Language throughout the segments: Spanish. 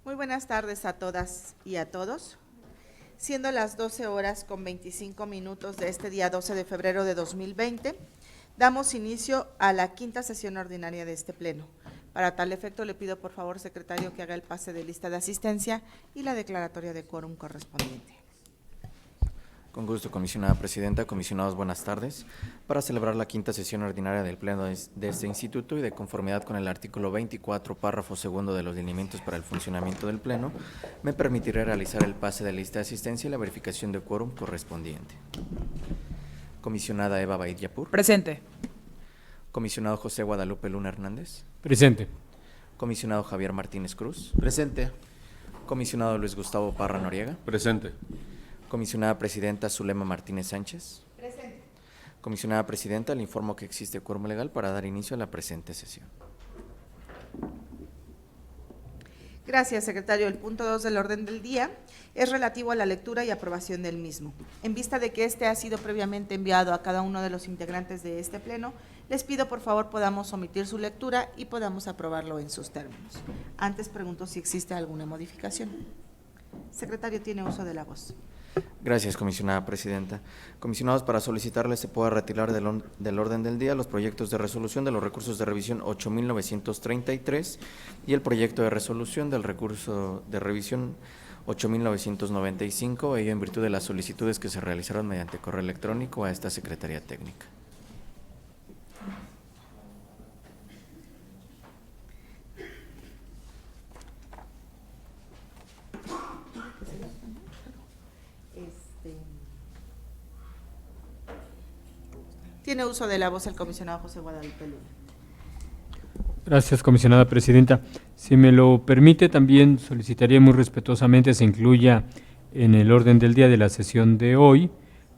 Muy buenas tardes a todas y a todos. Siendo las 12:25 de este día 12 de febrero de 2020, damos inicio a la quinta sesión ordinaria de este pleno. Para tal efecto, le pido por favor, secretario, que haga el pase de lista de asistencia y la declaratoria de quórum correspondiente. Con gusto, comisionada presidenta. Comisionados, buenas tardes. Para celebrar la quinta sesión ordinaria del Pleno de este instituto y de conformidad con el artículo 24, párrafo segundo de los lineamientos para el funcionamiento del Pleno, me permitiré realizar el pase de lista de asistencia y la verificación de quórum correspondiente. Comisionada Eva Baid Yapur. Presente. Comisionado José Guadalupe Luna Hernández. Presente. Comisionado Javier Martínez Cruz. Presente. Comisionado Luis Gustavo Parra Noriega. Presente. Comisionada Presidenta Zulema Martínez Sánchez. Presente. Comisionada Presidenta, le informo que existe quórum legal para dar inicio a la presente sesión. Gracias, secretario. El punto 2 del orden del día es relativo a la lectura y aprobación del mismo. En vista de que este ha sido previamente enviado a cada uno de los integrantes de este pleno, les pido por favor podamos omitir su lectura y podamos aprobarlo en sus términos. Antes pregunto si existe alguna modificación. Secretario, tiene uso de la voz. Gracias, comisionada presidenta. Comisionados, para solicitarles se pueda retirar del orden del día los proyectos de resolución de los recursos de revisión 8.933 y el proyecto de resolución del recurso de revisión 8.995, ello en virtud de las solicitudes que se realizaron mediante correo electrónico a esta Secretaría Técnica. Tiene uso de la voz el comisionado José Guadalupe Luna. Gracias, comisionada presidenta. Si me lo permite, también solicitaría muy respetuosamente se incluya en el orden del día de la sesión de hoy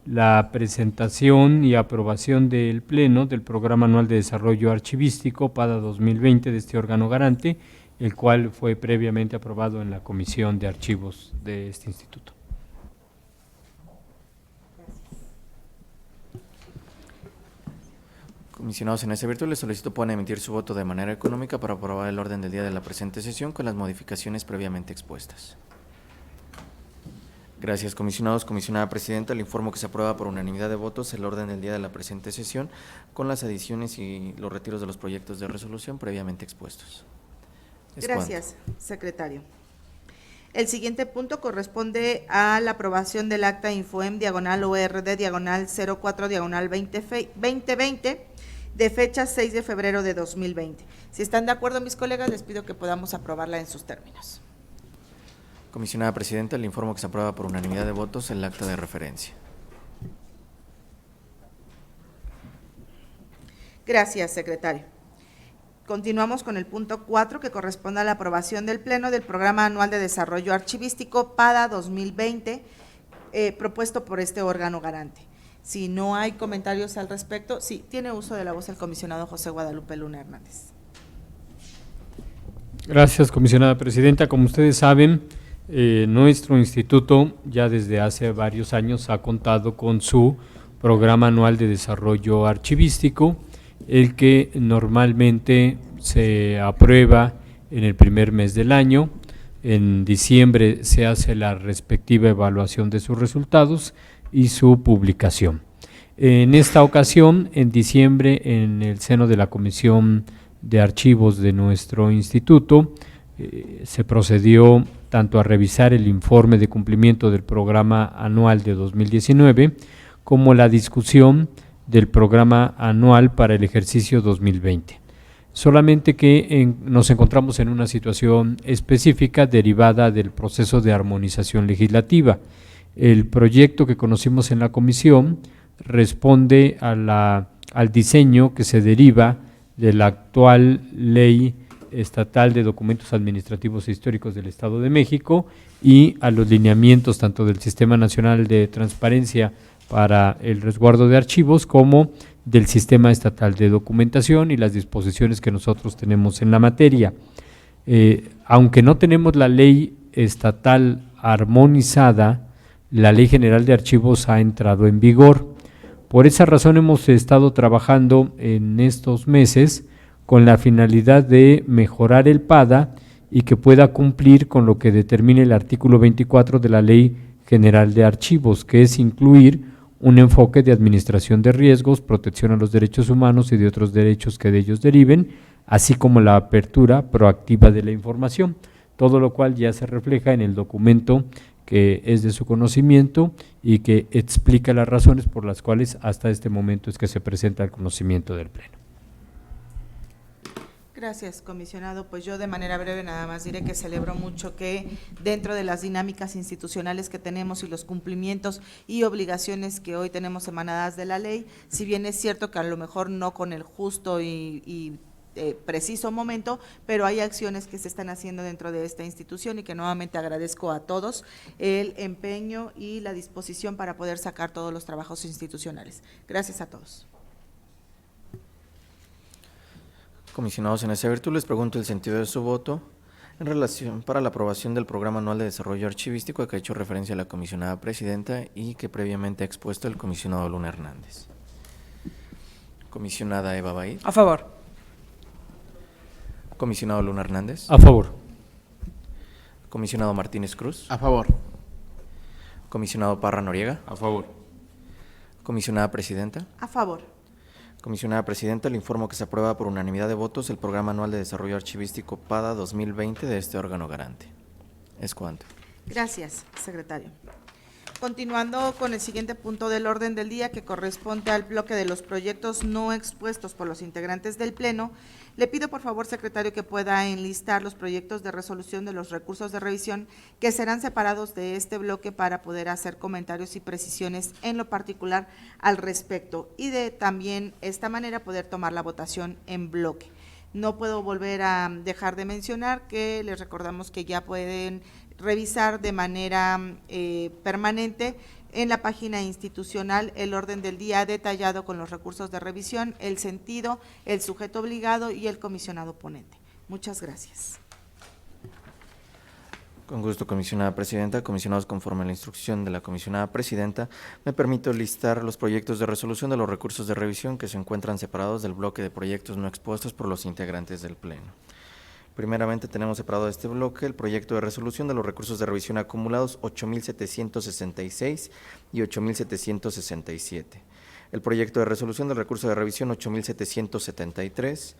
la presentación y aprobación del Pleno del Programa Anual de Desarrollo Archivístico PADA 2020 de este órgano garante, el cual fue previamente aprobado en la Comisión de Archivos de este instituto. Comisionados, en esa virtud les solicito puedan emitir su voto de manera económica para aprobar el orden del día de la presente sesión con las modificaciones previamente expuestas. Gracias, comisionados. Comisionada presidenta, le informo que se aprueba por unanimidad de votos el orden del día de la presente sesión con las adiciones y los retiros de los proyectos de resolución previamente expuestos. Gracias, secretario. El siguiente punto corresponde a la aprobación del acta Infoem /ORD/04/2020 de fecha 6 de febrero de 2020. Si están de acuerdo, mis colegas, les pido que podamos aprobarla en sus términos. Comisionada presidenta, le informo que se aprueba por unanimidad de votos el acta de referencia. Gracias, secretario. Continuamos con el punto 4, que corresponde a la aprobación del Pleno del Programa Anual de Desarrollo Archivístico PADA 2020, propuesto por este órgano garante. Si no hay comentarios al respecto, sí, tiene uso de la voz el comisionado José Guadalupe Luna Hernández. Gracias, comisionada presidenta. Como ustedes saben, nuestro instituto ya desde hace varios años ha contado con su Programa Anual de Desarrollo Archivístico, el que normalmente se aprueba en el primer mes del año. En diciembre se hace la respectiva evaluación de sus resultados y su publicación. En esta ocasión, en diciembre, en el seno de la Comisión de Archivos de nuestro instituto, se procedió tanto a revisar el informe de cumplimiento del programa anual de 2019 como la discusión del programa anual para el ejercicio 2020. Solamente que nos encontramos en una situación específica derivada del proceso de armonización legislativa. El proyecto que conocimos en la comisión responde al diseño que se deriva de la actual Ley Estatal de Documentos Administrativos e Históricos del Estado de México y a los lineamientos tanto del Sistema Nacional de Transparencia para el resguardo de archivos como del Sistema Estatal de Documentación y las disposiciones que nosotros tenemos en la materia. Aunque no tenemos la ley estatal armonizada, la Ley General de Archivos ha entrado en vigor. Por esa razón hemos estado trabajando en estos meses con la finalidad de mejorar el PADA y que pueda cumplir con lo que determine el artículo 24 de la Ley General de Archivos, que es incluir un enfoque de administración de riesgos, protección a los derechos humanos y de otros derechos que de ellos deriven, así como la apertura proactiva de la información, todo lo cual ya se refleja en el documento que es de su conocimiento y que explica las razones por las cuales hasta este momento es que se presenta el conocimiento del Pleno. Gracias, comisionado. Pues yo de manera breve nada más diré que celebro mucho que dentro de las dinámicas institucionales que tenemos y los cumplimientos y obligaciones que hoy tenemos emanadas de la ley, si bien es cierto que a lo mejor no con el justo y preciso momento, pero hay acciones que se están haciendo dentro de esta institución y que nuevamente agradezco a todos el empeño y la disposición para poder sacar todos los trabajos institucionales. Gracias a todos. Comisionados, en esa virtud les pregunto el sentido de su voto en relación para la aprobación del Programa Anual de Desarrollo Archivístico a que ha hecho referencia la comisionada presidenta y que previamente ha expuesto el comisionado Luna Hernández. Comisionada Eva Baid. A favor. Comisionado Luna Hernández. A favor. Comisionado Martínez Cruz. A favor. Comisionado Parra Noriega. A favor. Comisionada presidenta. A favor. Comisionada presidenta, le informo que se aprueba por unanimidad de votos el Programa Anual de Desarrollo Archivístico PADA 2020 de este órgano garante. Es cuanto. Gracias, secretario. Continuando con el siguiente punto del orden del día, que corresponde al bloque de los proyectos no expuestos por los integrantes del Pleno, le pido por favor, secretario, que pueda enlistar los proyectos de resolución de los recursos de revisión que serán separados de este bloque para poder hacer comentarios y precisiones en lo particular al respecto y de también esta manera poder tomar la votación en bloque. No puedo volver a dejar de mencionar que les recordamos que ya pueden revisar de manera permanente en la página institucional el orden del día detallado con los recursos de revisión, el sentido, el sujeto obligado y el comisionado ponente. Muchas gracias. Con gusto, comisionada presidenta. Comisionados, conforme a la instrucción de la comisionada presidenta, me permito listar los proyectos de resolución de los recursos de revisión que se encuentran separados del bloque de proyectos no expuestos por los integrantes del Pleno. Primeramente tenemos separado de este bloque el proyecto de resolución de los recursos de revisión acumulados 8.766 y 8.767, el proyecto de resolución del recurso de revisión 8.773,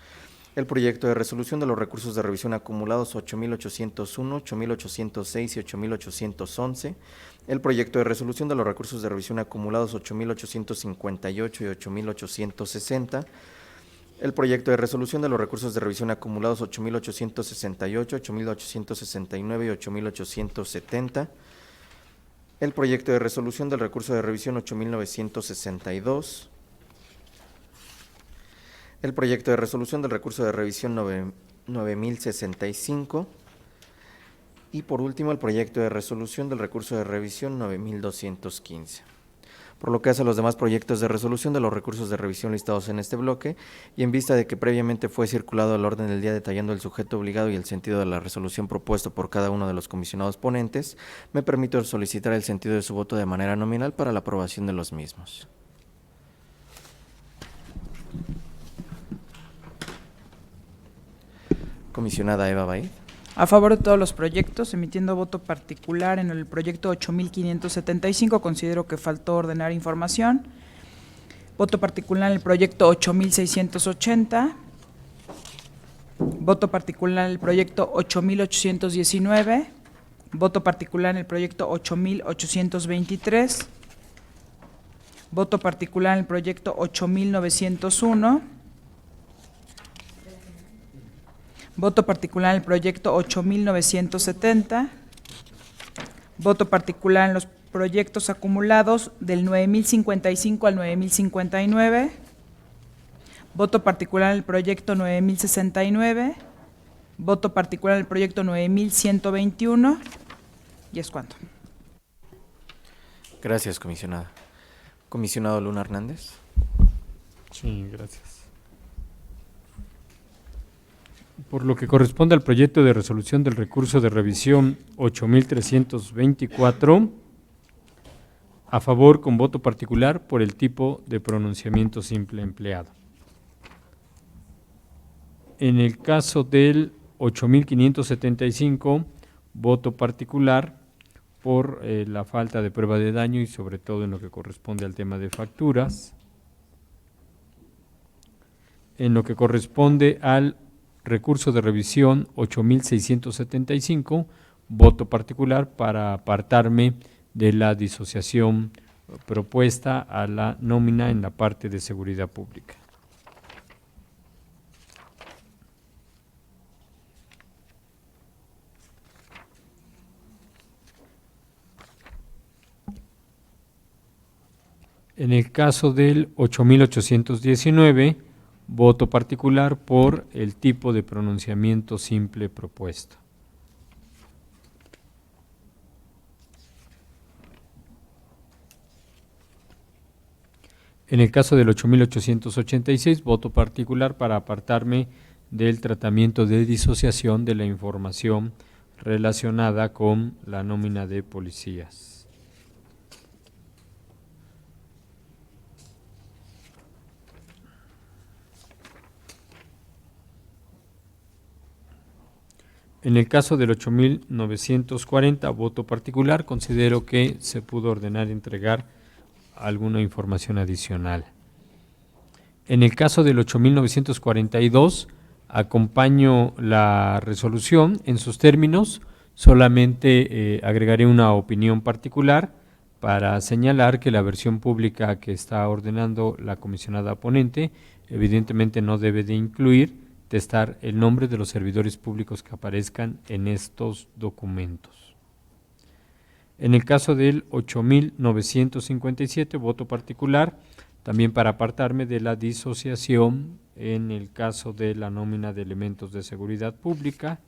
el proyecto de resolución de los recursos de revisión acumulados 8.801, 8.806 y 8.811, el proyecto de resolución de los recursos de revisión acumulados 8.858 y 8.860, el proyecto de resolución de los recursos de revisión acumulados 8.868, 8.869 y 8.870, el proyecto de resolución del recurso de revisión 8.962, el proyecto de resolución del recurso de revisión 9.065 y por último el proyecto de resolución del recurso de revisión 9.215. Por lo que hace a los demás proyectos de resolución de los recursos de revisión listados en este bloque, y en vista de que previamente fue circulado el orden del día detallando el sujeto obligado y el sentido de la resolución propuesto por cada uno de los comisionados ponentes, me permito solicitar el sentido de su voto de manera nominal para la aprobación de los mismos. Comisionada Eva Baid. A favor de todos los proyectos, emitiendo voto particular en el proyecto 8.575, considero que faltó ordenar información. Voto particular en el proyecto 8.680. Voto particular en el proyecto 8.819. Voto particular en el proyecto 8.823. Voto particular en el proyecto 8.901. Voto particular en el proyecto 8.970. Voto particular en los proyectos acumulados del 9.055 al 9.059. Voto particular en el proyecto 9.069. Voto particular en el proyecto 9.121. Y es cuanto. Gracias, comisionada. Comisionado Luna Hernández. Sí, gracias. Por lo que corresponde al proyecto de resolución del recurso de revisión 8.324, a favor con voto particular por el tipo de pronunciamiento simple empleado. En el caso del 8.575, voto particular por la falta de prueba de daño y sobre todo en lo que corresponde al tema de facturas. En lo que corresponde al recurso de revisión 8.675, voto particular para apartarme de la disociación propuesta a la nómina en la parte de seguridad pública. En el caso del 8.819, voto particular por el tipo de pronunciamiento simple propuesto. En el caso del 8.886, voto particular para apartarme del tratamiento de disociación de la información relacionada con la nómina de policías. En el caso del 8.940, voto particular, considero que se pudo ordenar entregar alguna información adicional. En el caso del 8.942, acompaño la resolución en sus términos, solamente agregaré una opinión particular para señalar que la versión pública que está ordenando la comisionada ponente evidentemente no debe de incluir testar el nombre de los servidores públicos que aparezcan en estos documentos. En el caso del 8.957, voto particular, también para apartarme de la disociación en el caso de la nómina de elementos de seguridad pública.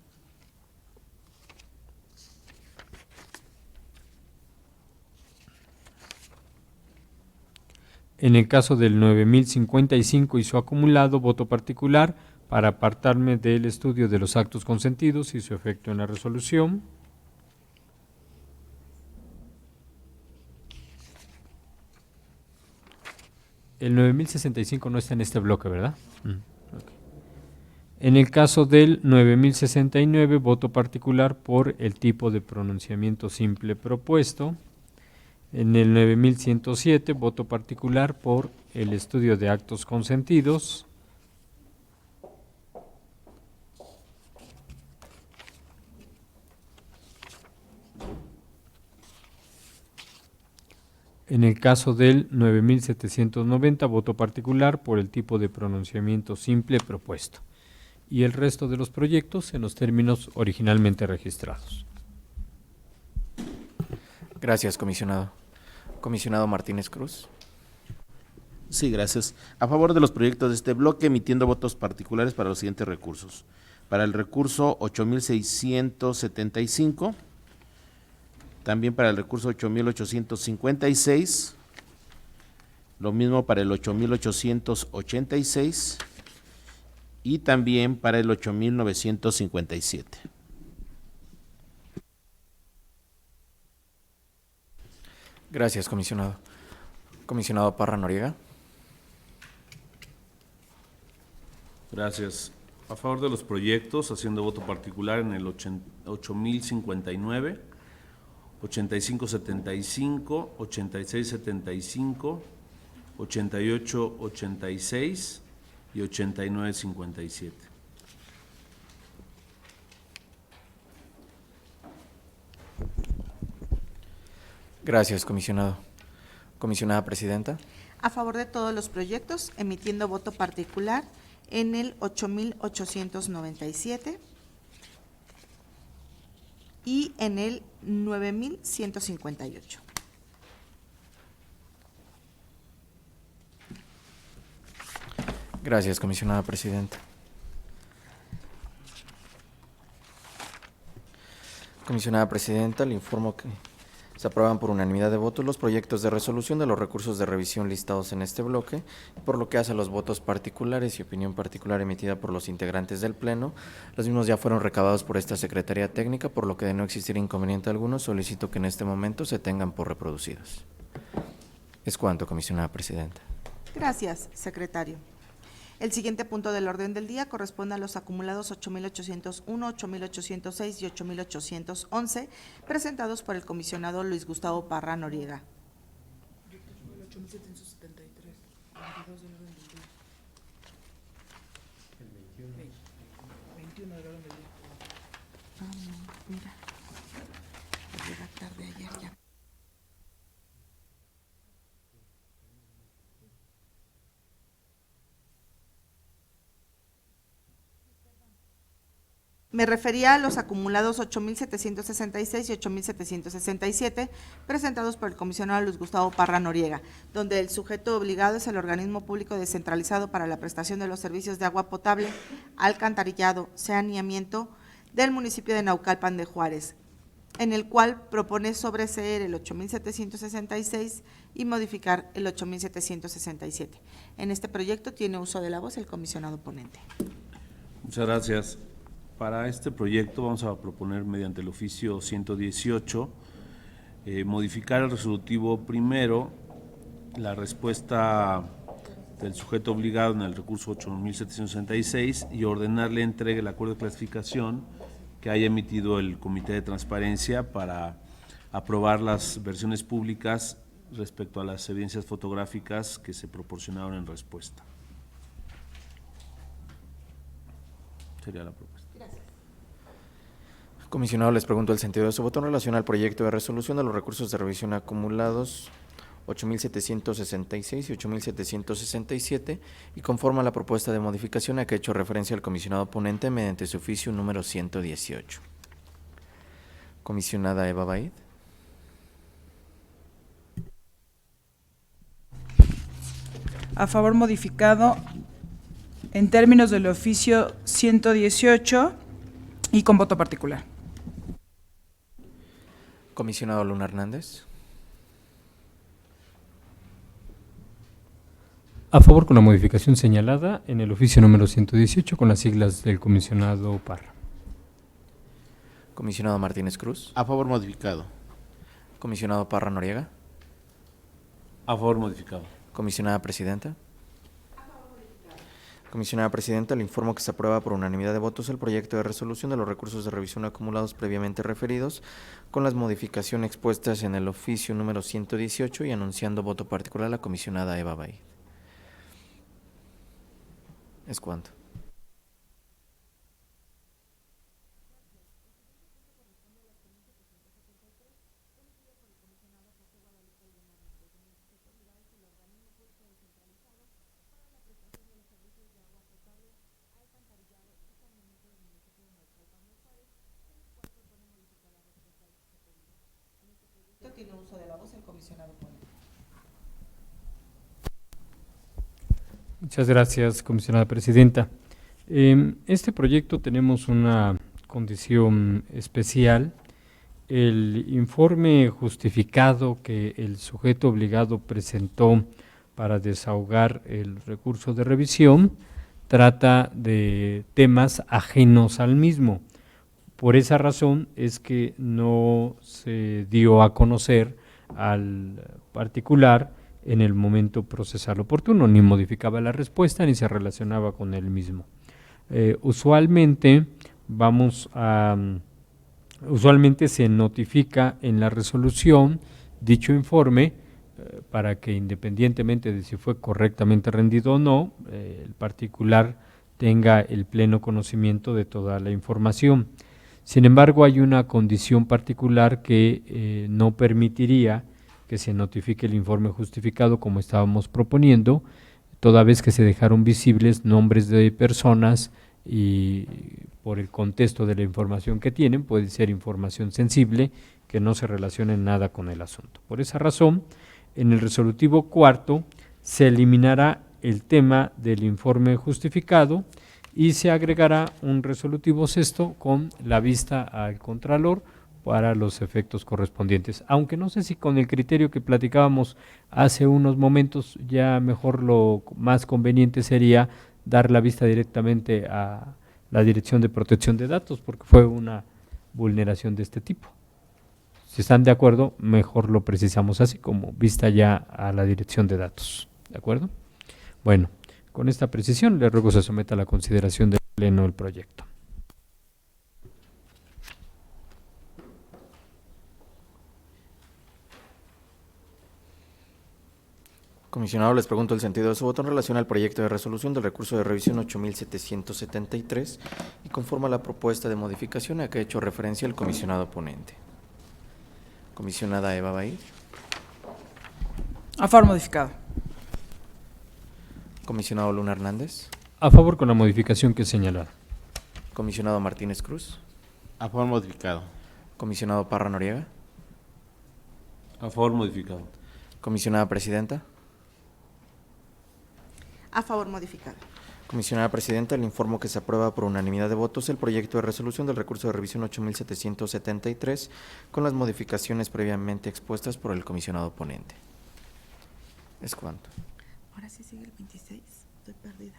En el caso del 9.055 y su acumulado, voto particular, para apartarme del estudio de los actos consentidos y su efecto en la resolución. El 9065 no está en este bloque, ¿verdad? Okay. En el caso del 9069, voto particular por el tipo de pronunciamiento simple propuesto. En el 9107, voto particular por el estudio de actos consentidos. En el caso del 9790, voto particular por el tipo de pronunciamiento simple propuesto. Y el resto de los proyectos en los términos originalmente registrados. Gracias, comisionado. Comisionado Martínez Cruz. Sí, gracias. A favor de los proyectos de este bloque, emitiendo votos particulares para los siguientes recursos. Para el recurso 8.675, también para el recurso 8.856, lo mismo para el 8.886 y también para el 8.957. Gracias, comisionado. Comisionado Parra Noriega. Gracias. A favor de los proyectos, haciendo voto particular en el 8.059, 8575, 8675, 8886 y 8957. Gracias, comisionado. Comisionada presidenta. A favor de todos los proyectos, emitiendo voto particular en el 8897 y en el 9158. Gracias, comisionada presidenta. Comisionada presidenta, le informo que se aprueban por unanimidad de votos los proyectos de resolución de los recursos de revisión listados en este bloque, por lo que hace a los votos particulares y opinión particular emitida por los integrantes del Pleno. Los mismos ya fueron recabados por esta Secretaría Técnica, por lo que de no existir inconveniente alguno, solicito que en este momento se tengan por reproducidos. Es cuanto, comisionada presidenta. Gracias, secretario. El siguiente punto del orden del día corresponde a los acumulados 8.801, 8.806 y 8.811, presentados por el comisionado Luis Gustavo Parra Noriega. Mira, llega tarde ayer ya. Me refería a los acumulados 8.766 y 8.767 presentados por el comisionado Luis Gustavo Parra Noriega, donde el sujeto obligado es el organismo público descentralizado para la prestación de los servicios de agua potable, alcantarillado, saneamiento del municipio de Naucalpan de Juárez, en el cual propone sobreseer el 8.766 y modificar el 8.767. En este proyecto tiene uso de la voz el comisionado ponente. Muchas gracias. Para este proyecto vamos a proponer mediante el oficio 118 modificar el resolutivo primero, la respuesta del sujeto obligado en el recurso 8.766 y ordenarle entregue el acuerdo de clasificación que haya emitido el Comité de Transparencia para aprobar las versiones públicas respecto a las evidencias fotográficas que se proporcionaron en respuesta. Sería la propuesta. Comisionado, les pregunto el sentido de su voto en relación al proyecto de resolución de los recursos de revisión acumulados 8.766 y 8.767 y conforme a la propuesta de modificación a que ha hecho referencia el comisionado ponente mediante su oficio número 118. Comisionada Eva Baid. A favor modificado en términos del oficio 118 y con voto particular. Comisionado Luna Hernández. A favor con la modificación señalada en el oficio número 118 con las siglas del comisionado Parra. Comisionado Martínez Cruz. A favor modificado. Comisionado Parra Noriega. A favor modificado. Comisionada Presidenta. Comisionada Presidenta, le informo que se aprueba por unanimidad de votos el proyecto de resolución de los recursos de revisión acumulados previamente referidos, con las modificaciones expuestas en el oficio número 118 y anunciando voto particular a la comisionada Eva Baid. ¿Es cuánto? Tiene uso de la voz el comisionado ponente. Muchas gracias, comisionada presidenta. Este proyecto tenemos una condición especial. El informe justificado que el sujeto obligado presentó para desahogar el recurso de revisión trata de temas ajenos al mismo. Por esa razón es que no se dio a conocer al particular en el momento procesal oportuno, ni modificaba la respuesta ni se relacionaba con él mismo. Usualmente se notifica en la resolución dicho informe para que independientemente de si fue correctamente rendido o no, el particular tenga el pleno conocimiento de toda la información. Sin embargo, hay una condición particular que no permitiría que se notifique el informe justificado como estábamos proponiendo, toda vez que se dejaron visibles nombres de personas y por el contexto de la información que tienen, puede ser información sensible que no se relaciona en nada con el asunto. Por esa razón, en el resolutivo cuarto se eliminará el tema del informe justificado y se agregará un resolutivo sexto con la vista al Contralor para los efectos correspondientes. Aunque no sé si con el criterio que platicábamos hace unos momentos, ya mejor lo más conveniente sería dar la vista directamente a la Dirección de Protección de Datos, porque fue una vulneración de este tipo. Si están de acuerdo, mejor lo precisamos así, como vista ya a la Dirección de Datos. ¿De acuerdo? Bueno, Con esta precisión, le ruego se someta a la consideración del Pleno el proyecto. Comisionado, les pregunto el sentido de su voto en relación al proyecto de resolución del recurso de revisión 8773 y conforme a la propuesta de modificación a que ha hecho referencia el comisionado ponente. Comisionada Eva Baid. A favor modificado. Comisionado Luna Hernández. A favor con la modificación que he señalado. Comisionado Martínez Cruz. A favor modificado. Comisionado Parra Noriega. A favor modificado. Comisionada Presidenta. A favor modificado. Comisionada Presidenta, le informo que se aprueba por unanimidad de votos el proyecto de resolución del recurso de revisión 8773 con las modificaciones previamente expuestas por el comisionado ponente. ¿Es cuánto? Ahora sí sigue el 26. Estoy perdida.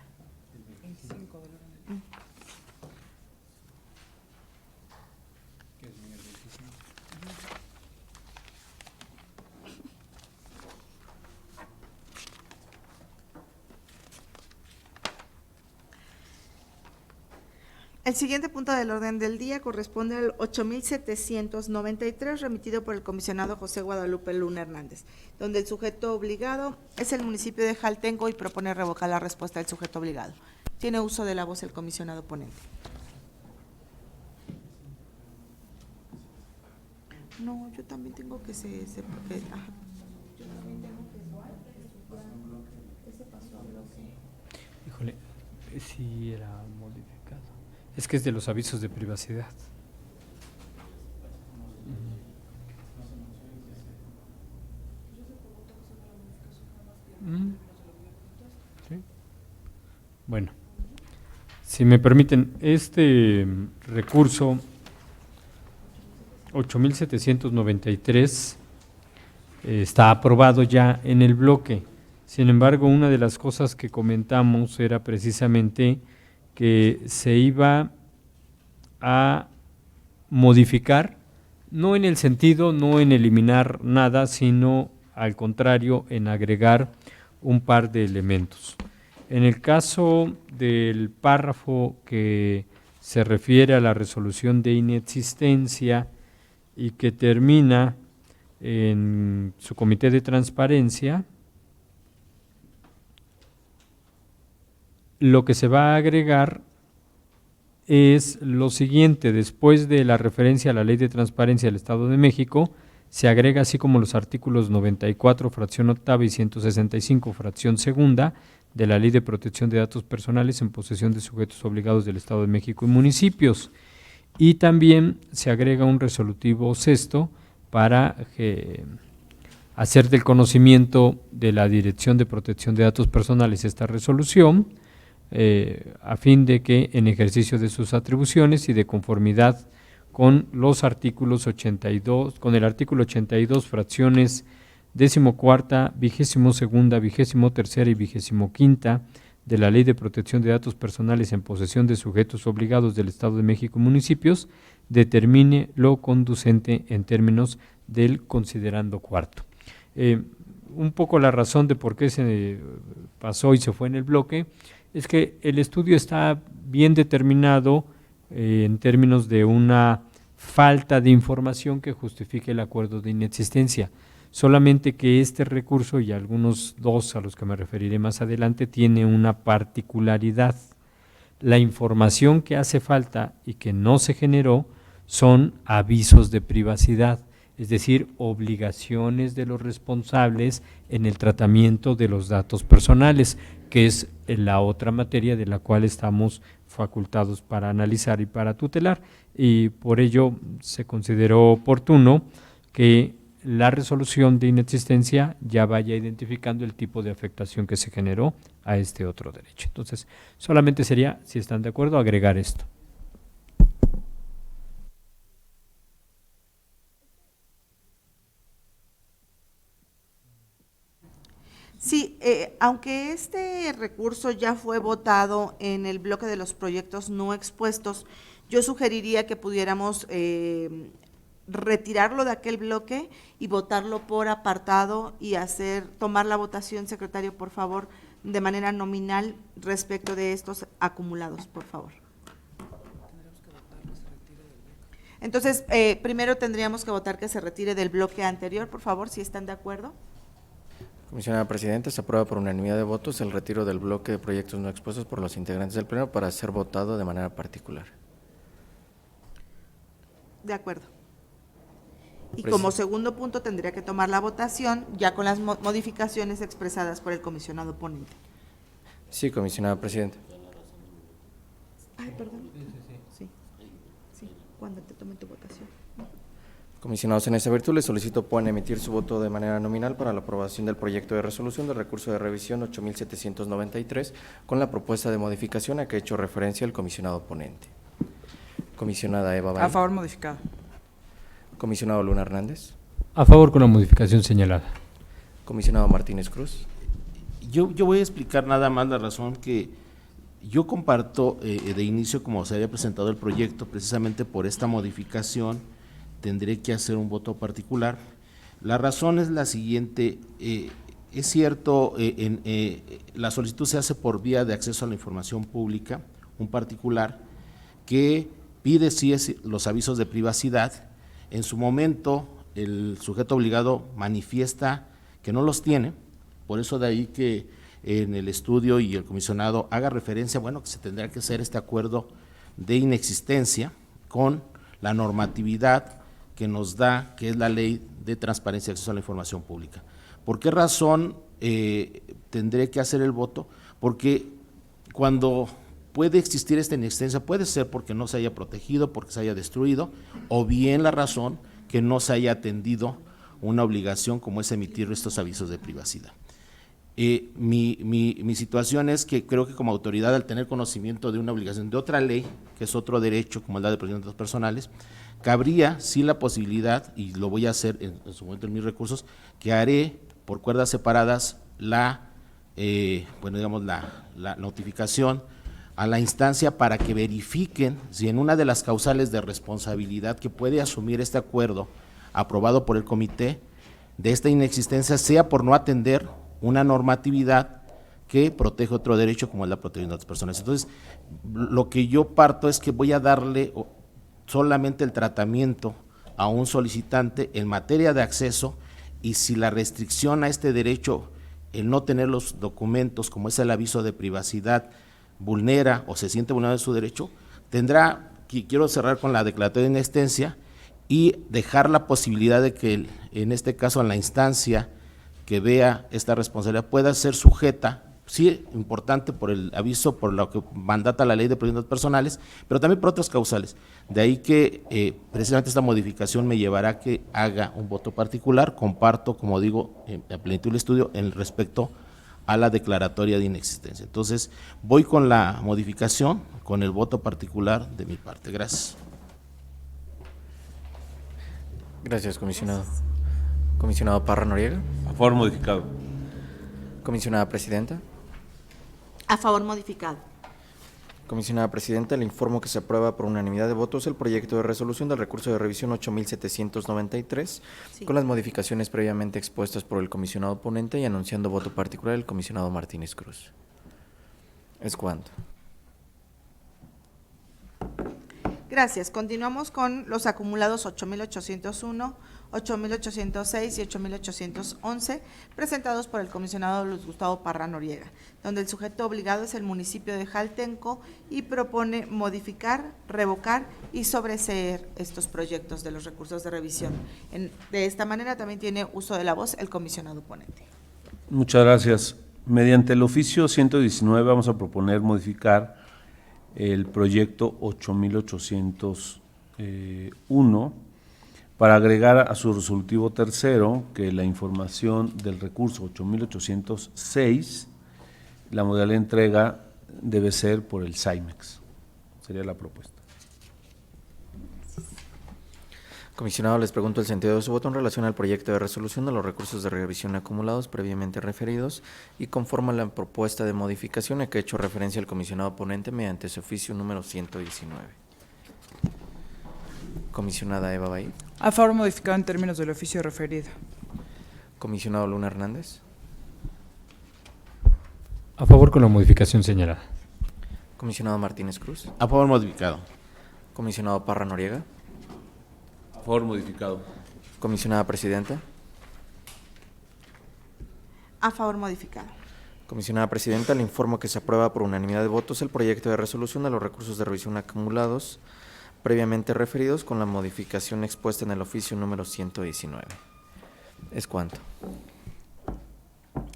El siguiente punto del orden del día corresponde al 8793, remitido por el comisionado José Guadalupe Luna Hernández, donde el sujeto obligado es el municipio de Jaltenco y propone revocar la respuesta del sujeto obligado. Tiene uso de la voz el comisionado ponente. No, yo también tengo que ajá. Yo también tengo que ese pasó a bloque. Híjole, sí era modificado. Es que es de los avisos de privacidad. Sí. Bueno, si me permiten, este recurso 8793 está aprobado ya en el bloque. Sin embargo, una de las cosas que comentamos era precisamente que se iba a modificar, no en el sentido, no en eliminar nada, sino al contrario, en agregar un par de elementos. En el caso del párrafo que se refiere a la resolución de inexistencia y que termina en su comité de transparencia, lo que se va a agregar es lo siguiente: después de la referencia a la Ley de Transparencia del Estado de México, se agrega así como los artículos 94, fracción octava y 165, fracción segunda, de la Ley de Protección de Datos Personales en posesión de sujetos obligados del Estado de México y municipios. Y también se agrega un resolutivo sexto para hacer del conocimiento de la Dirección de Protección de Datos Personales esta resolución, a fin de que en ejercicio de sus atribuciones y de conformidad con los artículos 82, con el artículo 82, fracciones 14ª, 22ª, 23ª y 25ª de la Ley de Protección de Datos Personales en posesión de sujetos obligados del Estado de México y municipios, determine lo conducente en términos del considerando cuarto. Un poco la razón de por qué se pasó y se fue en el bloque es que el estudio está bien determinado en términos de una falta de información que justifique el acuerdo de inexistencia. Solamente que este recurso y algunos dos a los que me referiré más adelante tiene una particularidad. La información que hace falta y que no se generó son avisos de privacidad, es decir, obligaciones de los responsables en el tratamiento de los datos personales, que es la otra materia de la cual estamos facultados para analizar y para tutelar, y por ello se consideró oportuno que la resolución de inexistencia ya vaya identificando el tipo de afectación que se generó a este otro derecho. Entonces, solamente sería, si están de acuerdo, agregar esto. Sí, aunque este recurso ya fue votado en el bloque de los proyectos no expuestos, yo sugeriría que pudiéramos retirarlo de aquel bloque y votarlo por apartado y tomar la votación, secretario, por favor, de manera nominal respecto de estos acumulados, por favor. Entonces, primero tendríamos que votar que se retire del bloque anterior, por favor, si están de acuerdo. Comisionada Presidenta, se aprueba por unanimidad de votos el retiro del bloque de proyectos no expuestos por los integrantes del Pleno para ser votado de manera particular. De acuerdo. Y Presi- como segundo punto tendría que tomar la votación ya con las modificaciones expresadas por el comisionado ponente. Sí, Comisionada Presidenta. Ay, perdón. Sí, cuando te tome tu votación. Comisionados, en esta virtud, les solicito puedan emitir su voto de manera nominal para la aprobación del proyecto de resolución del recurso de revisión 8793 con la propuesta de modificación a que ha hecho referencia el comisionado ponente. Comisionada Eva Bay. A favor modificado. Comisionado Luna Hernández. A favor con la modificación señalada. Comisionado Martínez Cruz. Yo voy a explicar nada más la razón que yo comparto de inicio como se había presentado el proyecto, precisamente por esta modificación tendré que hacer un voto particular. La razón es la siguiente, es cierto, la solicitud se hace por vía de acceso a la información pública, un particular que pide sí los avisos de privacidad. En su momento el sujeto obligado manifiesta que no los tiene, por eso de ahí que en el estudio y el comisionado haga referencia, bueno, que se tendrá que hacer este acuerdo de inexistencia con la normatividad que nos da, que es la Ley de Transparencia y Acceso a la Información Pública. ¿Por qué razón tendré que hacer el voto? Porque cuando puede existir esta inexistencia, puede ser porque no se haya protegido, porque se haya destruido, o bien la razón que no se haya atendido una obligación como es emitir estos avisos de privacidad. Mi situación es que creo que como autoridad, al tener conocimiento de una obligación de otra ley, que es otro derecho, como el de protección de datos personales, cabría sí la posibilidad, y lo voy a hacer en su momento en mis recursos, que haré por cuerdas separadas la notificación a la instancia para que verifiquen si en una de las causales de responsabilidad que puede asumir este acuerdo aprobado por el comité de esta inexistencia sea por no atender una normatividad que protege otro derecho como es la protección de datos personales. Entonces, lo que yo parto es que voy a darle solamente el tratamiento a un solicitante en materia de acceso, y si la restricción a este derecho, el no tener los documentos como es el aviso de privacidad, vulnera o se siente vulnerado su derecho, tendrá, quiero cerrar con la declaratoria de inexistencia y dejar la posibilidad de que en este caso en la instancia que vea esta responsabilidad pueda ser sujeta, sí, importante por el aviso, por lo que mandata la Ley de Protección de Datos Personales, pero también por otras causales. De ahí que precisamente esta modificación me llevará a que haga un voto particular. Comparto, como digo, a plenitud del estudio en respecto a la declaratoria de inexistencia. Entonces, voy con la modificación, con el voto particular de mi parte. Gracias. Gracias, comisionado. Comisionado Parra Noriega. A favor modificado. Comisionada Presidenta. A favor modificado. Comisionada Presidenta, le informo que se aprueba por unanimidad de votos el proyecto de resolución del recurso de revisión 8793, Sí. con las modificaciones previamente expuestas por el comisionado ponente y anunciando voto particular el comisionado Martínez Cruz. Es cuanto. Gracias. Continuamos con los acumulados 8.801, 8.806 y 8.811 presentados por el comisionado Luis Gustavo Parra Noriega, donde el sujeto obligado es el municipio de Jaltenco y propone modificar, revocar y sobreseer estos proyectos de los recursos de revisión. De esta manera también tiene uso de la voz el comisionado ponente. Muchas gracias. Mediante el oficio 119 vamos a proponer modificar el proyecto 8801 para agregar a su resolutivo tercero que la información del recurso 8806, la modalidad de entrega debe ser por el SAIMEX. Sería la propuesta. Comisionado, les pregunto el sentido de su voto en relación al proyecto de resolución de los recursos de revisión acumulados previamente referidos y conforme a la propuesta de modificación a que ha hecho referencia el comisionado ponente mediante su oficio número 119. Comisionada Eva Bay. A favor modificado en términos del oficio referido. Comisionado Luna Hernández. A favor con la modificación señalada. Comisionado Martínez Cruz. A favor modificado. Comisionado Parra Noriega. A favor modificado. Comisionada Presidenta. A favor modificado. Comisionada Presidenta, le informo que se aprueba por unanimidad de votos el proyecto de resolución de los recursos de revisión acumulados previamente referidos con la modificación expuesta en el oficio número 119. Es cuanto.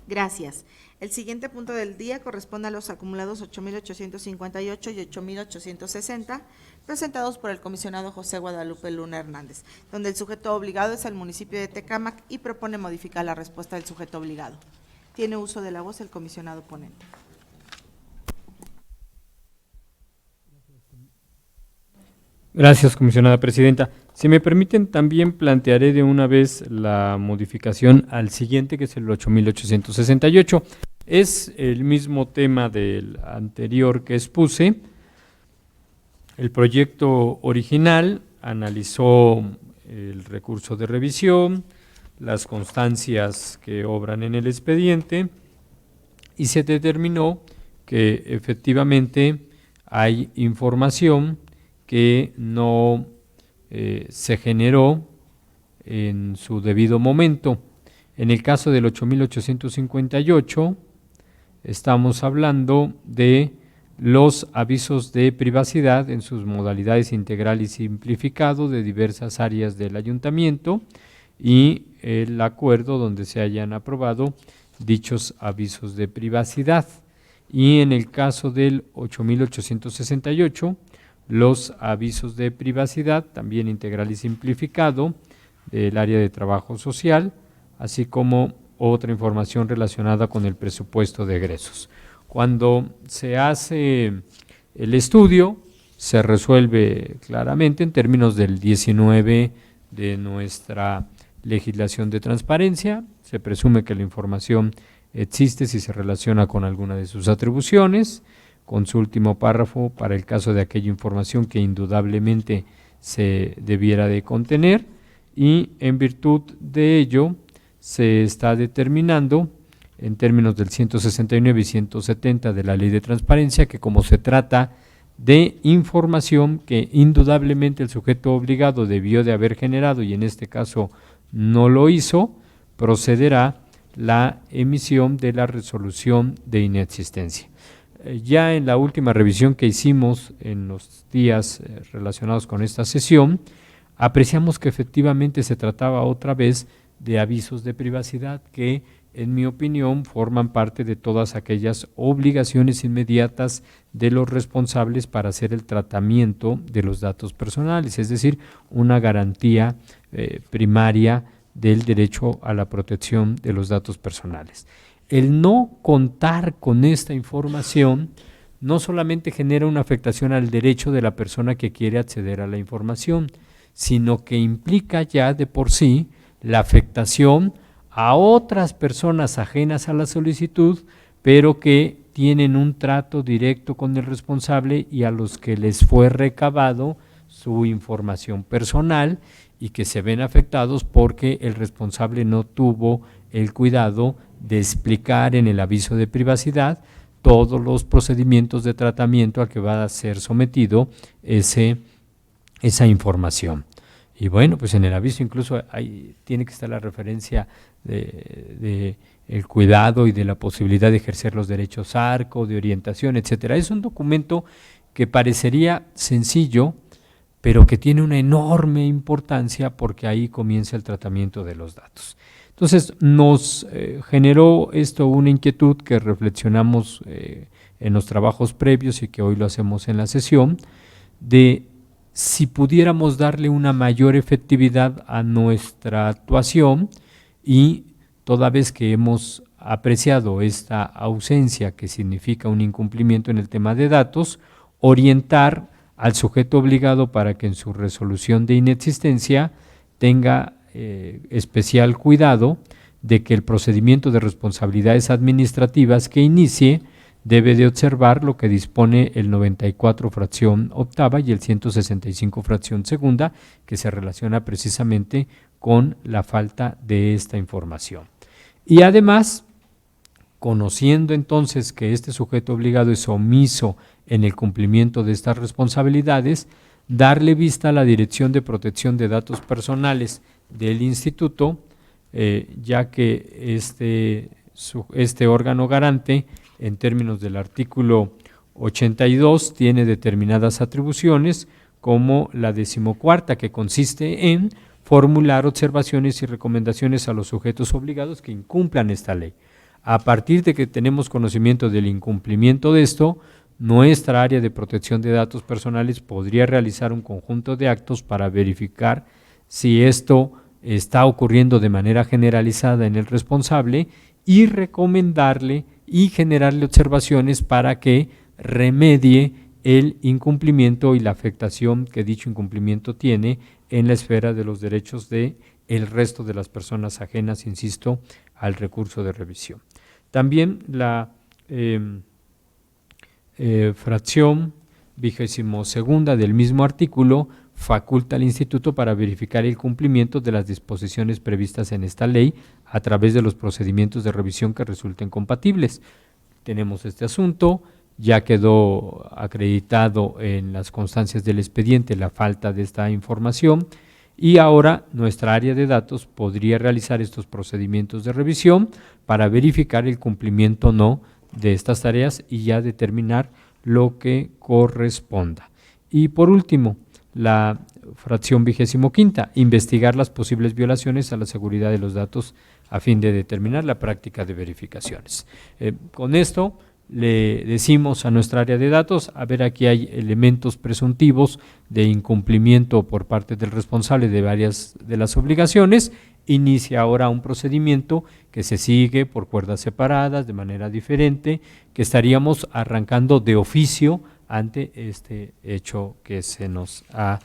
Gracias. El siguiente punto del día corresponde a los acumulados 8,858 y 8,860 presentados por el comisionado José Guadalupe Luna Hernández, donde el sujeto obligado es el municipio de Tecámac y propone modificar la respuesta del sujeto obligado. Tiene uso de la voz el comisionado ponente. Gracias, comisionada presidenta. Si me permiten, también plantearé de una vez la modificación al siguiente, que es el 8,868. Es el mismo tema del anterior que expuse. El proyecto original analizó el recurso de revisión, las constancias que obran en el expediente y se determinó que efectivamente hay información que no se generó en su debido momento. En el caso del 8,858 estamos hablando de los avisos de privacidad en sus modalidades integral y simplificado de diversas áreas del ayuntamiento y el acuerdo donde se hayan aprobado dichos avisos de privacidad. Y en el caso del 8,868, los avisos de privacidad, también integral y simplificado, del área de trabajo social, así como otra información relacionada con el presupuesto de egresos. Cuando se hace el estudio, se resuelve claramente en términos del 19 de nuestra legislación de transparencia. Se presume que la información existe si se relaciona con alguna de sus atribuciones, con su último párrafo para el caso de aquella información que indudablemente se debiera de contener, y en virtud de ello se está determinando en términos del 169 y 170 de la Ley de Transparencia que, como se trata de información que indudablemente el sujeto obligado debió de haber generado y en este caso no lo hizo, procederá la emisión de la resolución de inexistencia. Ya en la última revisión que hicimos en los días relacionados con esta sesión, apreciamos que efectivamente se trataba otra vez de avisos de privacidad que, en mi opinión, forman parte de todas aquellas obligaciones inmediatas de los responsables para hacer el tratamiento de los datos personales, es decir, una garantía primaria del derecho a la protección de los datos personales. El no contar con esta información no solamente genera una afectación al derecho de la persona que quiere acceder a la información, sino que implica ya de por sí la afectación a otras personas ajenas a la solicitud, pero que tienen un trato directo con el responsable y a los que les fue recabado su información personal y que se ven afectados porque el responsable no tuvo el cuidado de explicar en el aviso de privacidad todos los procedimientos de tratamiento a que va a ser sometido esa información. Y bueno, pues en el aviso incluso tiene que estar la referencia de el cuidado y de la posibilidad de ejercer los derechos ARCO, de orientación, etcétera. Es un documento que parecería sencillo, pero que tiene una enorme importancia porque ahí comienza el tratamiento de los datos. Entonces, nos generó esto una inquietud que reflexionamos en los trabajos previos y que hoy lo hacemos en la sesión, de si pudiéramos darle una mayor efectividad a nuestra actuación y toda vez que hemos apreciado esta ausencia que significa un incumplimiento en el tema de datos, orientar al sujeto obligado para que en su resolución de inexistencia tenga especial cuidado de que el procedimiento de responsabilidades administrativas que inicie debe de observar lo que dispone el 94 fracción octava y el 165 fracción segunda, que se relaciona precisamente con la falta de esta información. Y además, conociendo entonces que este sujeto obligado es omiso en el cumplimiento de estas responsabilidades, darle vista a la Dirección de Protección de Datos Personales del Instituto, ya que este órgano garante, en términos del artículo 82, tiene determinadas atribuciones, como la 14ª, que consiste en formular observaciones y recomendaciones a los sujetos obligados que incumplan esta ley. A partir de que tenemos conocimiento del incumplimiento de esto, nuestra área de protección de datos personales podría realizar un conjunto de actos para verificar si esto está ocurriendo de manera generalizada en el responsable y recomendarle y generarle observaciones para que remedie el incumplimiento y la afectación que dicho incumplimiento tiene en la esfera de los derechos de el resto de las personas ajenas, insisto, al recurso de revisión. También la fracción 22ª del mismo artículo faculta al Instituto para verificar el cumplimiento de las disposiciones previstas en esta ley a través de los procedimientos de revisión que resulten compatibles. Tenemos este asunto, ya quedó acreditado en las constancias del expediente la falta de esta información y ahora nuestra área de datos podría realizar estos procedimientos de revisión para verificar el cumplimiento o no de estas tareas y ya determinar lo que corresponda. Y por último, la fracción 25ª, investigar las posibles violaciones a la seguridad de los datos a fin de determinar la práctica de verificaciones. Con esto le decimos a nuestra área de datos, a ver, aquí hay elementos presuntivos de incumplimiento por parte del responsable de varias de las obligaciones, inicia ahora un procedimiento que se sigue por cuerdas separadas, de manera diferente, que estaríamos arrancando de oficio ante este hecho que se nos ha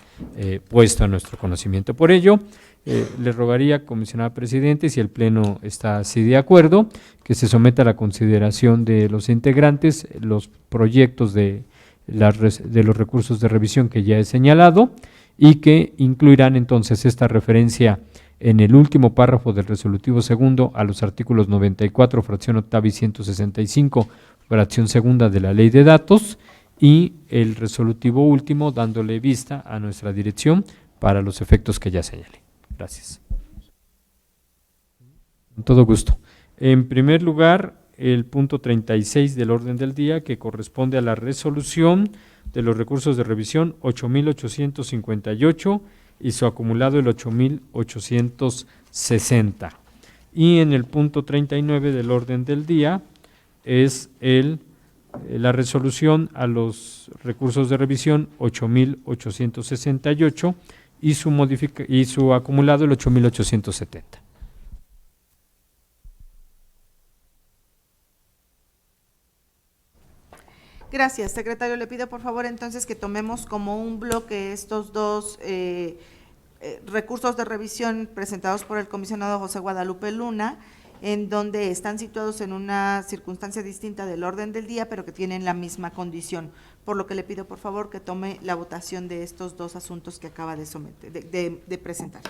puesto a nuestro conocimiento. Por ello, le rogaría, comisionada Presidente, si el Pleno está así de acuerdo, que se someta a la consideración de los integrantes los proyectos de los recursos de revisión que ya he señalado y que incluirán entonces esta referencia en el último párrafo del resolutivo segundo a los artículos 94, fracción octava y 165, fracción segunda de la Ley de Datos, y el resolutivo último dándole vista a nuestra dirección para los efectos que ya señalé. Gracias. Con todo gusto. En primer lugar, el punto 36 del orden del día, que corresponde a la resolución de los recursos de revisión 8,858 y su acumulado el 8,860. Y en el punto 39 del orden del día es la resolución a los recursos de revisión 8,868 y su acumulado el 8,870. Gracias, secretario. Le pido por favor entonces que tomemos como un bloque estos dos recursos de revisión presentados por el comisionado José Guadalupe Luna, en donde están situados en una circunstancia distinta del orden del día, pero que tienen la misma condición, por lo que le pido por favor que tome la votación de estos dos asuntos que acaba de someter, de presentar.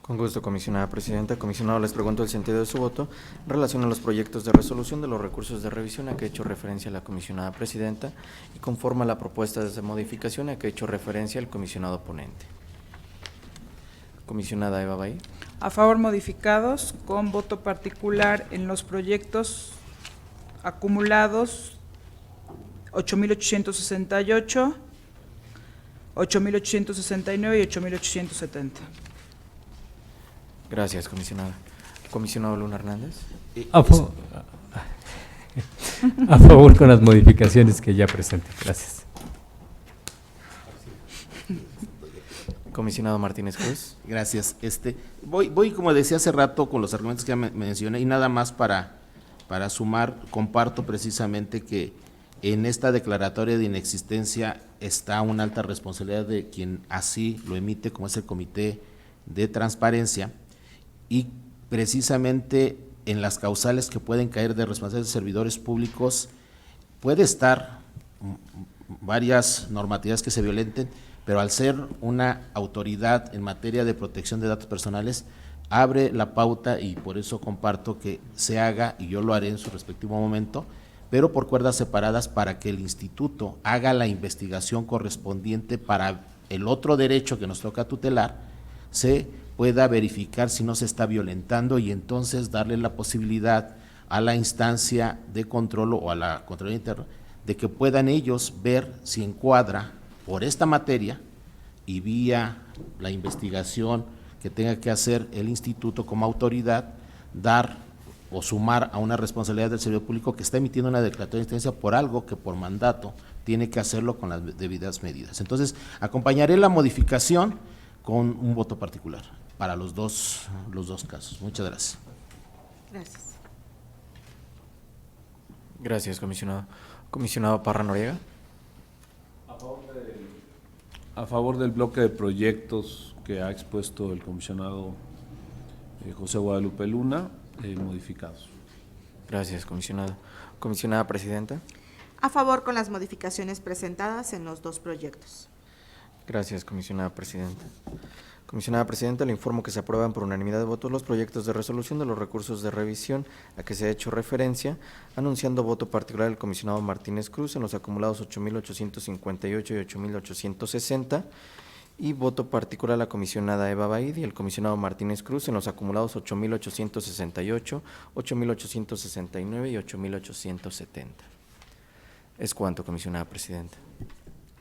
Con gusto, comisionada Presidenta. Comisionado, les pregunto el sentido de su voto en relación a los proyectos de resolución de los recursos de revisión a que ha hecho referencia la comisionada Presidenta y conforme a la propuesta de modificación a que ha hecho referencia el comisionado ponente. Comisionada Eva Bay. A favor modificados, con voto particular en los proyectos acumulados 8,868, 8,869 y 8,870. Gracias, comisionada. Comisionado Luna Hernández. A favor con las modificaciones que ya presenté. Gracias. Comisionado Martínez Cruz. Gracias. Voy, como decía hace rato, con los argumentos que ya mencioné, y nada más para sumar, comparto precisamente que en esta declaratoria de inexistencia está una alta responsabilidad de quien así lo emite, como es el Comité de Transparencia, y precisamente en las causales que pueden caer de responsabilidades de servidores públicos puede estar varias normatividades que se violenten, pero al ser una autoridad en materia de protección de datos personales, abre la pauta y por eso comparto que se haga, y yo lo haré en su respectivo momento, pero por cuerdas separadas para que el instituto haga la investigación correspondiente para el otro derecho que nos toca tutelar, se pueda verificar si no se está violentando y entonces darle la posibilidad a la instancia de control o a la Contraloría Interna de que puedan ellos ver si encuadra por esta materia y vía la investigación que tenga que hacer el instituto como autoridad, dar o sumar a una responsabilidad del servidor público que está emitiendo una declaratoria de insistencia por algo que por mandato tiene que hacerlo con las debidas medidas. Entonces, acompañaré la modificación con un voto particular para los dos casos. Muchas gracias. Gracias. Gracias, comisionado. Comisionado Parra Noriega. A favor del bloque de proyectos que ha expuesto el comisionado José Guadalupe Luna, modificados. Gracias, comisionado. Comisionada presidenta. A favor con las modificaciones presentadas en los dos proyectos. Gracias, comisionada presidenta. Comisionada presidenta, le informo que se aprueban por unanimidad de votos los proyectos de resolución de los recursos de revisión a que se ha hecho referencia, anunciando voto particular del comisionado Martínez Cruz en los acumulados 8.858 y 8.860, y voto particular a la comisionada Eva Baid y el comisionado Martínez Cruz en los acumulados 8.868, 8.869 y 8.870. Es cuanto, comisionada presidenta.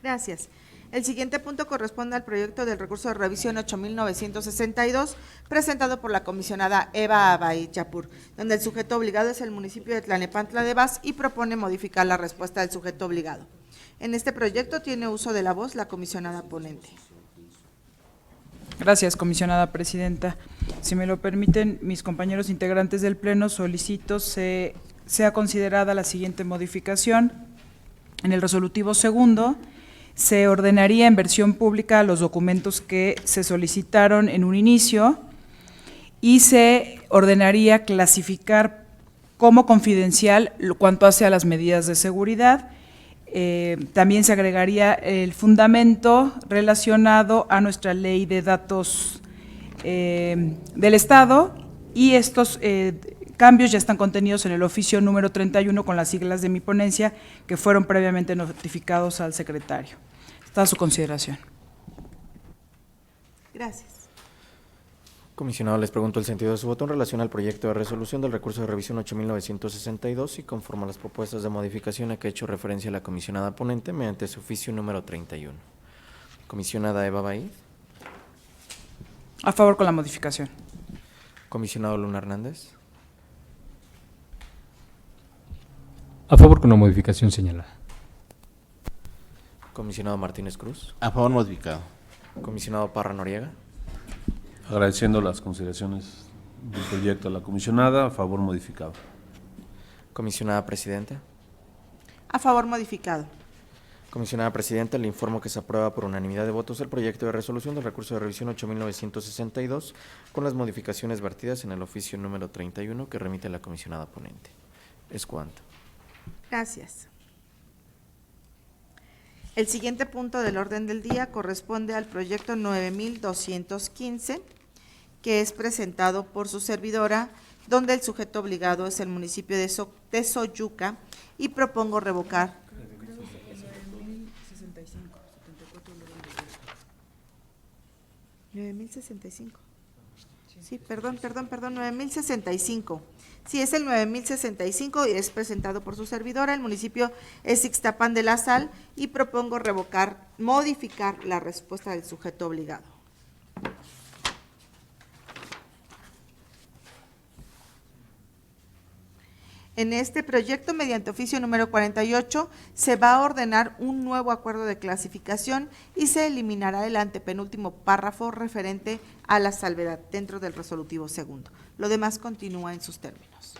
Gracias. El siguiente punto corresponde al proyecto del recurso de revisión 8.962, presentado por la comisionada Eva Abaid Yapur, donde el sujeto obligado es el municipio de Tlalnepantla de Baz y propone modificar la respuesta del sujeto obligado. En este proyecto tiene uso de la voz la comisionada ponente. Gracias, comisionada presidenta. Si me lo permiten, mis compañeros integrantes del Pleno, solicito sea considerada la siguiente modificación. En el resolutivo segundo, se ordenaría en versión pública los documentos que se solicitaron en un inicio y se ordenaría clasificar como confidencial cuanto hace a las medidas de seguridad. También se agregaría el fundamento relacionado a nuestra ley de datos del Estado, y estos cambios ya están contenidos en el oficio número 31 con las siglas de mi ponencia, que fueron previamente notificados al secretario. Está a su consideración. Gracias. Comisionado, les pregunto el sentido de su voto en relación al proyecto de resolución del recurso de revisión 8.962 y conforme a las propuestas de modificación a que ha hecho referencia la comisionada ponente mediante su oficio número 31. Comisionada Eva Baid. A favor con la modificación. Comisionado Luna Hernández. A favor con la modificación señalada. Comisionado Martínez Cruz. A favor modificado. Comisionado Parra Noriega. Agradeciendo las consideraciones del proyecto a la comisionada, a favor modificado. Comisionada presidenta. A favor modificado. Comisionada presidenta, le informo que se aprueba por unanimidad de votos el proyecto de resolución del recurso de revisión 8.962 con las modificaciones vertidas en el oficio número 31 que remite a la comisionada ponente. Es cuanto. Gracias. El siguiente punto del orden del día corresponde al proyecto 9.215, que es presentado por su servidora, donde el sujeto obligado es el municipio de Soyuca, y propongo revocar. 9.065. Sí, perdón, 9.065. Sí, es el 9.065 y es presentado por su servidora. El municipio es Ixtapan de la Sal y propongo modificar la respuesta del sujeto obligado. En este proyecto, mediante oficio número 48, se va a ordenar un nuevo acuerdo de clasificación y se eliminará el antepenúltimo párrafo referente a la salvedad dentro del resolutivo segundo. Lo demás continúa en sus términos.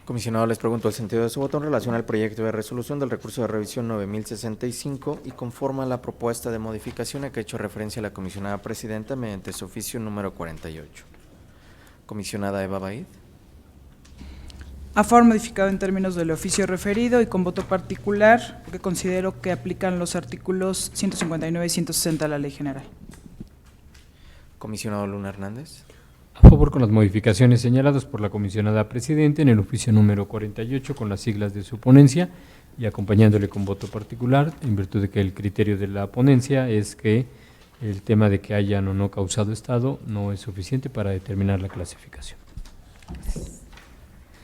Comisionado, les pregunto el sentido de su voto en relación al proyecto de resolución del recurso de revisión 9.065 y conforme a la propuesta de modificación a que ha hecho referencia la comisionada presidenta mediante su oficio número 48. Comisionada Eva Baid. A favor modificado en términos del oficio referido y con voto particular, porque considero que aplican los artículos 159 y 160 de la Ley General. Comisionado Luna Hernández. A favor con las modificaciones señaladas por la comisionada presidente en el oficio número 48 con las siglas de su ponencia y acompañándole con voto particular, en virtud de que el criterio de la ponencia es que el tema de que hayan o no causado estado no es suficiente para determinar la clasificación.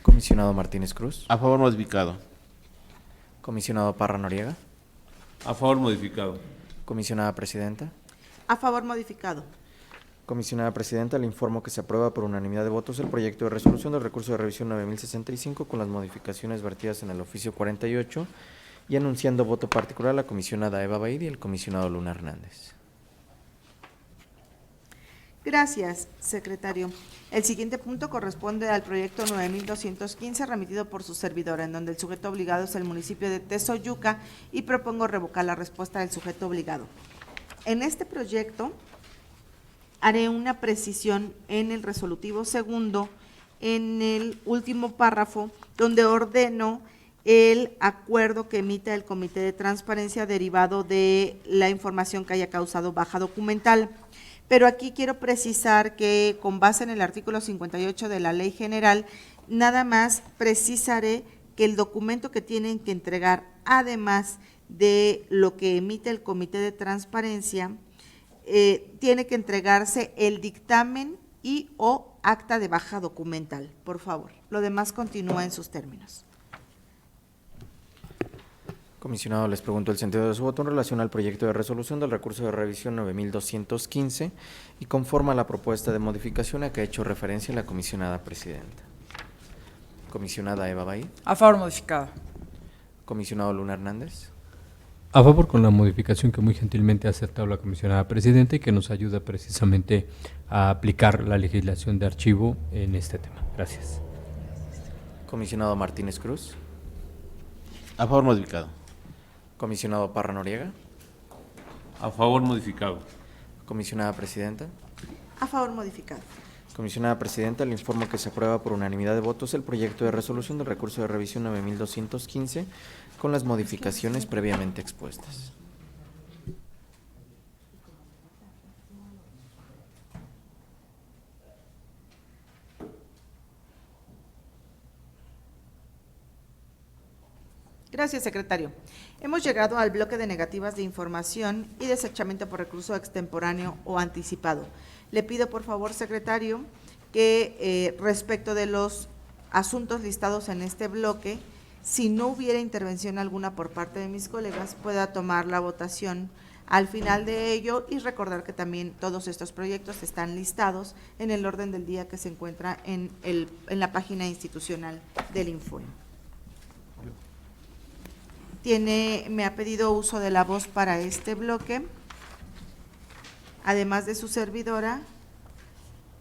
Comisionado Martínez Cruz. A favor modificado. Comisionado Parra Noriega. A favor modificado. Comisionada Presidenta. A favor modificado. Comisionada Presidenta, le informo que se aprueba por unanimidad de votos el proyecto de resolución del recurso de revisión 9065 con las modificaciones vertidas en el oficio 48 y anunciando voto particular a la comisionada Eva Baid y el comisionado Luna Hernández. Gracias, secretario. El siguiente punto corresponde al proyecto 9215 remitido por su servidora, en donde el sujeto obligado es el municipio de Tezoyuca y propongo revocar la respuesta del sujeto obligado. En este proyecto haré una precisión en el resolutivo segundo, en el último párrafo, donde ordeno el acuerdo que emita el Comité de Transparencia derivado de la información que haya causado baja documental. Pero aquí quiero precisar que con base en el artículo 58 de la Ley General, nada más precisaré que el documento que tienen que entregar, además de lo que emite el Comité de Transparencia, tiene que entregarse el dictamen y o acta de baja documental, por favor. Lo demás continúa en sus términos. Comisionado, les pregunto el sentido de su voto en relación al proyecto de resolución del recurso de revisión 9215 y conforme a la propuesta de modificación a que ha hecho referencia la comisionada presidenta. Comisionada Eva Baid. A favor modificado. Comisionado Luna Hernández. A favor con la modificación que muy gentilmente ha aceptado la comisionada presidenta y que nos ayuda precisamente a aplicar la legislación de archivo en este tema. Gracias. Comisionado Martínez Cruz. A favor modificado. Comisionado Parra Noriega. A favor modificado. Comisionada Presidenta. A favor modificado. Comisionada Presidenta, le informo que se aprueba por unanimidad de votos el proyecto de resolución del recurso de revisión 9215 con las modificaciones previamente expuestas. Gracias, secretario. Hemos llegado al bloque de negativas de información y desechamiento por recurso extemporáneo o anticipado. Le pido, por favor, secretario, que respecto de los asuntos listados en este bloque, si no hubiera intervención alguna por parte de mis colegas, pueda tomar la votación al final de ello y recordar que también todos estos proyectos están listados en el orden del día que se encuentra en la página institucional del INFOE. Me ha pedido uso de la voz para este bloque, además de su servidora,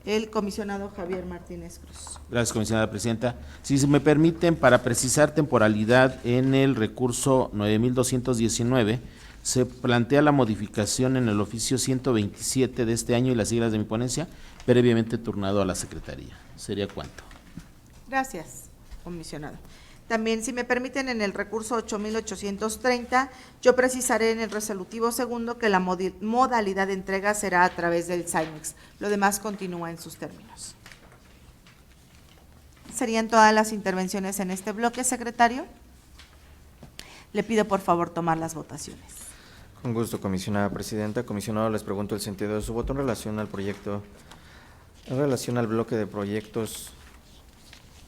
el comisionado Javier Martínez Cruz. Gracias, comisionada presidenta. Si se me permiten, para precisar temporalidad en el recurso 9219, se plantea la modificación en el oficio 127 de este año y las siglas de mi ponencia, previamente turnado a la Secretaría. ¿Sería cuánto? Gracias, comisionado. También, si me permiten, en el recurso 8830, yo precisaré en el resolutivo segundo que la modalidad de entrega será a través del SAIMEX. Lo demás continúa en sus términos. ¿Serían todas las intervenciones en este bloque, secretario? Le pido, por favor, tomar las votaciones. Con gusto, comisionada presidenta. Comisionado, les pregunto el sentido de su voto en relación al proyecto, en relación al bloque de proyectos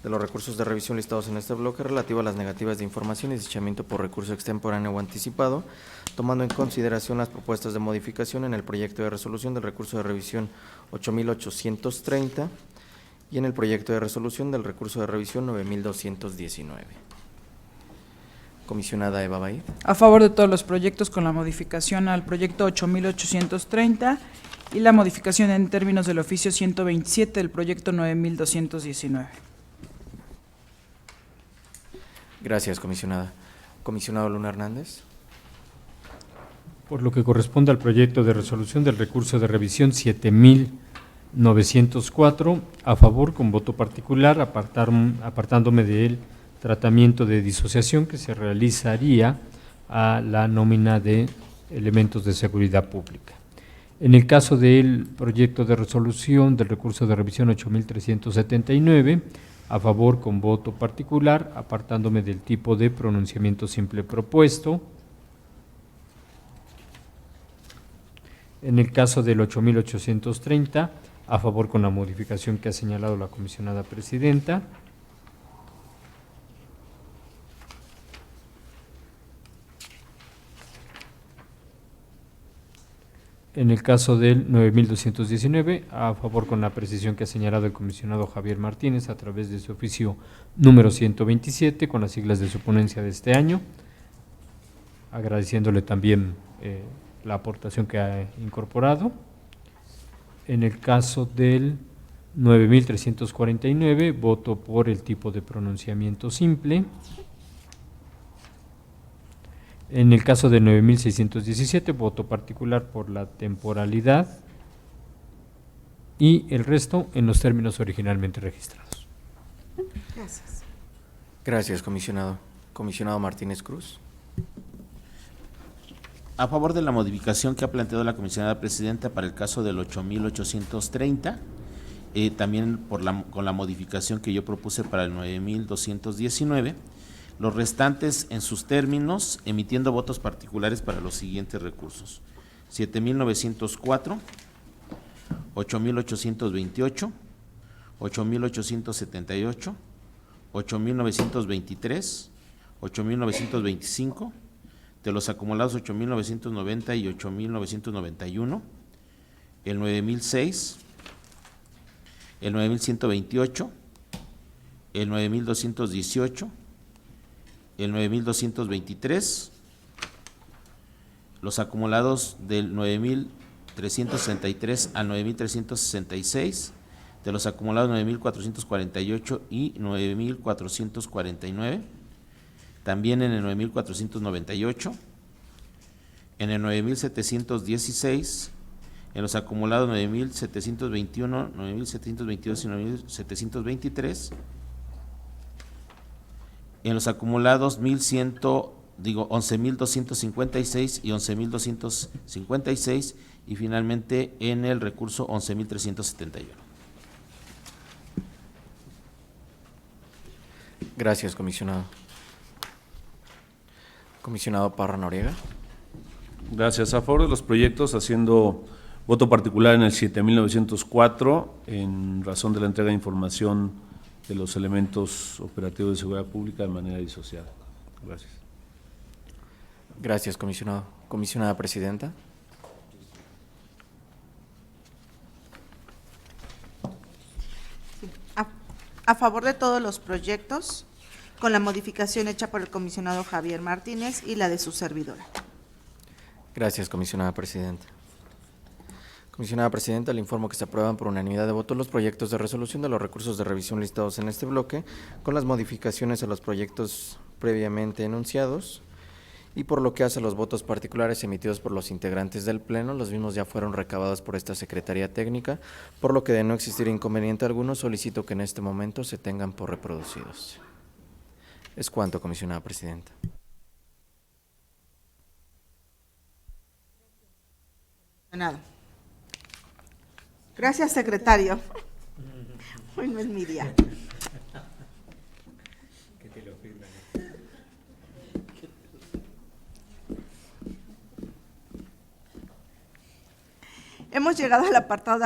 de los recursos de revisión listados en este bloque relativo a las negativas de información y desechamiento por recurso extemporáneo o anticipado, tomando en consideración las propuestas de modificación en el proyecto de resolución del recurso de revisión 8830 y en el proyecto de resolución del recurso de revisión 9219. Comisionada Eva Baid. A favor de todos los proyectos con la modificación al proyecto 8830 y la modificación en términos del oficio 127 del proyecto 9219. Gracias, comisionada. Comisionado Luna Hernández. Por lo que corresponde al proyecto de resolución del recurso de revisión 7904, a favor con voto particular, apartándome del tratamiento de disociación que se realizaría a la nómina de elementos de seguridad pública. En el caso del proyecto de resolución del recurso de revisión 8379, a favor con voto particular, apartándome del tipo de pronunciamiento simple propuesto. En el caso del 8830, a favor con la modificación que ha señalado la comisionada presidenta. En el caso del 9219, a favor con la precisión que ha señalado el comisionado Javier Martínez a través de su oficio número 127, con las siglas de su ponencia de este año, agradeciéndole también la aportación que ha incorporado. En el caso del 9349, voto por el tipo de pronunciamiento simple. En el caso de 9617, voto particular por la temporalidad y el resto en los términos originalmente registrados. Gracias. Gracias, comisionado. Comisionado Martínez Cruz. A favor de la modificación que ha planteado la comisionada presidenta para el caso del 8830, también con la modificación que yo propuse para el 9219, los restantes en sus términos, emitiendo votos particulares para los siguientes recursos: 7904, 8828, 8878, 8923, 8925, de los acumulados 8990 y 8991, el 9006, el 9128, el 9218, el 9223, los acumulados del 9363 al 9366, de los acumulados 9448 y 9449, también en el 9498, en el 9716, en los acumulados 9721, 9722 y 9723, en los acumulados 11.256 y 11.256, y finalmente en el recurso 11.371. Gracias, comisionado. Comisionado Parra Noriega. Gracias. A favor de los proyectos, haciendo voto particular en el 7904, en razón de la entrega de información de los elementos operativos de seguridad pública de manera disociada. Gracias. Gracias, comisionado. Comisionada presidenta. A favor de todos los proyectos, con la modificación hecha por el comisionado Javier Martínez y la de su servidora. Gracias, comisionada presidenta. Comisionada presidenta, le informo que se aprueban por unanimidad de votos los proyectos de resolución de los recursos de revisión listados en este bloque, con las modificaciones a los proyectos previamente enunciados, y por lo que hace a los votos particulares emitidos por los integrantes del Pleno, los mismos ya fueron recabados por esta Secretaría Técnica, por lo que de no existir inconveniente alguno, solicito que en este momento se tengan por reproducidos. Es cuanto, comisionada presidenta. Gracias, secretario. Hoy no es mi día. Hemos llegado al apartado de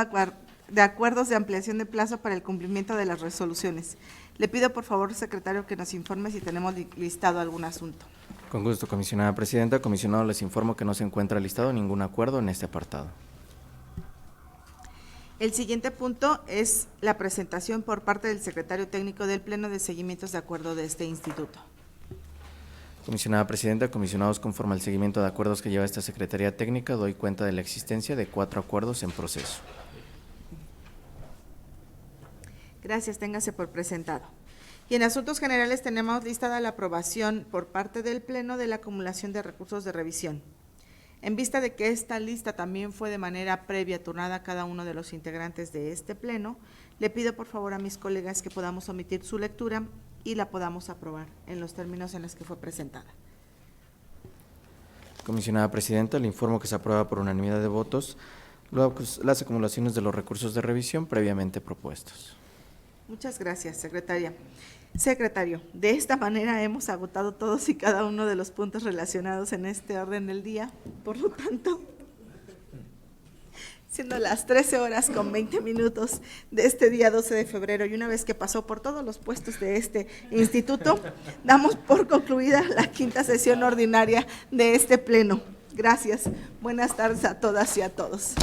acuerdos de ampliación de plazo para el cumplimiento de las resoluciones. Le pido, por favor, secretario, que nos informe si tenemos listado algún asunto. Con gusto, comisionada presidenta. Comisionado, les informo que no se encuentra listado ningún acuerdo en este apartado. El siguiente punto es la presentación por parte del secretario técnico del Pleno de seguimientos de acuerdo de este instituto. Comisionada presidenta, comisionados, conforme al seguimiento de acuerdos que lleva esta Secretaría Técnica, doy cuenta de la existencia de 4 acuerdos en proceso. Gracias, téngase por presentado. Y en asuntos generales tenemos listada la aprobación por parte del Pleno de la acumulación de recursos de revisión. En vista de que esta lista también fue de manera previa turnada a cada uno de los integrantes de este Pleno, le pido por favor a mis colegas que podamos omitir su lectura y la podamos aprobar en los términos en los que fue presentada. Comisionada presidenta, le informo que se aprueba por unanimidad de votos las acumulaciones de los recursos de revisión previamente propuestos. Muchas gracias, secretaria. Secretario, de esta manera hemos agotado todos y cada uno de los puntos relacionados en este orden del día. Por lo tanto, siendo las 13:20 de este día 12 de febrero y una vez que pasó por todos los puestos de este instituto, damos por concluida la quinta sesión ordinaria de este pleno. Gracias. Buenas tardes a todas y a todos.